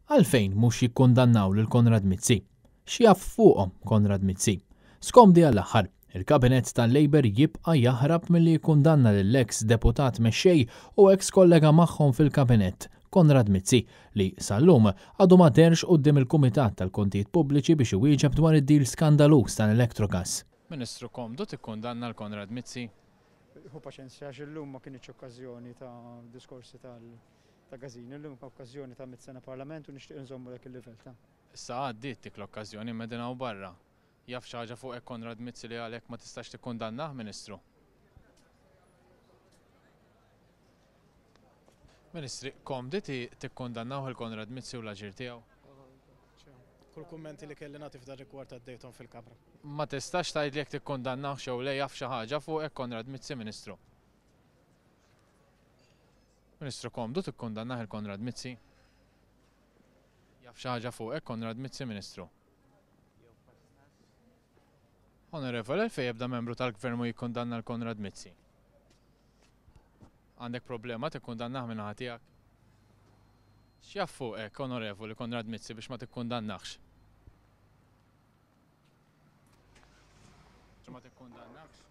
Għalfejn mhux jikkundannaw lil Konrad Mizzi? X'jaf fuqhom Konrad Mizzi? Skomdi għall-aħħar, il-kabinett tal-Labor jibqa' jaħrab milli jikkundanna lill-eks deputat mexxej u eks kollega magħhom fil-kabinett, Konrad Mizzi, li sal-lum għadu ma derx quddiem il-Kumitat tal-Kontijiet Pubbliċi biex iwieġeb dwar id-deal skandalus tal-Electrogas. Ministru Komdu tikkundanna l-Konrad Mizzi? Hu paċenzja għax illum ma kienx okkażjoni ta' diskorsi ta' Gazin, illum okkażjoni ta' mit-sena Parlament u nixtieq nżommu dak il-livell ta'. Issa għaddiet dik l-okkażjoni medina u barra. Jaf xi ħaġa fuq Konrad Mizzi li għalhekk ma tistax tikkundannah, Ministru? Ministri, Komdi tikkundannaw il-Konrad Mizzi u l-aġir tiegħu? Kull kummenti li kelli nagħti f'dan rigward għaddejthom fil-Kamra. Ma tistax tgħidli jekk tikkundannaw xew le jaf xi ħaġa fuq Konrad Mizzi, Ministru? Ministru Komdu tikkundannaħ il-Konrad Mizzi? Jaf xi ħaġa fuq Konrad Mizzi, Ministru? Onorevole, fejn jibda membru tal-Gvern jikkundanna l-Konrad Mizzi? Għandek problema tikkundannaħ minn ħadd tiegħek? X'jaf fuq Onorevoli Konrad Mizzi biex ma tikkundannaħx? Ma tikkundannaħx?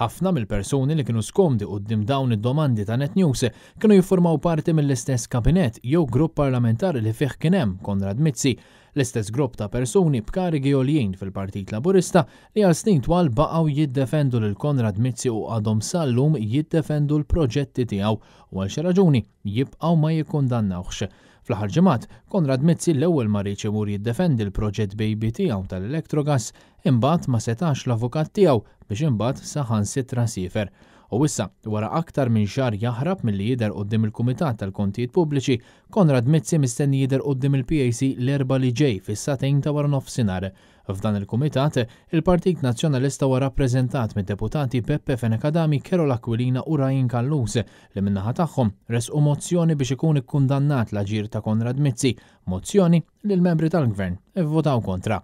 Ħafna mill-persuni li kienu skomdi quddiem dawn id-domandi ta' Net News kienu jiffurmaw parti mill-istess kabinett jew grupp parlamentari li fih kien hemm Konrad Mizzi, l-istess grupp ta' persuni b'karigi għoljin fil-Partit Laburista li għal snin twal baqgħu jiddefendu lil Konrad Mizzi u għadhom sal-lum jiddefendu l-proġetti tiegħu u għal xi raġuni jibqgħu ma jikkundannawx. Fl-aħħar ġimgħat, Konrad Mizzi l-ewwel ma rridx imur jiddefendi l-proġett baby tiegħu tal-Electrogas imbagħad ma setax l-avukat tiegħu biex imbagħad saħansitra siefer. U issa, wara aktar minn xahar jaħrab milli jidher quddiem il-Kumitat tal-Kontijiet Pubbliċi, Konrad Mizzi mistenni jidher quddiem il-PAC l-erba' li ġej fis-satejn ta' wara nofsinhar. F'dan il-Kumitat, il-Partit Nazzjonalista huwa rappreżentat mid-deputati Peppe Fenekadami, Kerol Aquilina u Rajin Kallus li min-naħa tagħhom resqu mozzjoni biex ikun ikkundannat l-aġir ta' Konrad Mizzi, mozzjoni li l-membri tal-Gvern ivvotaw kontra.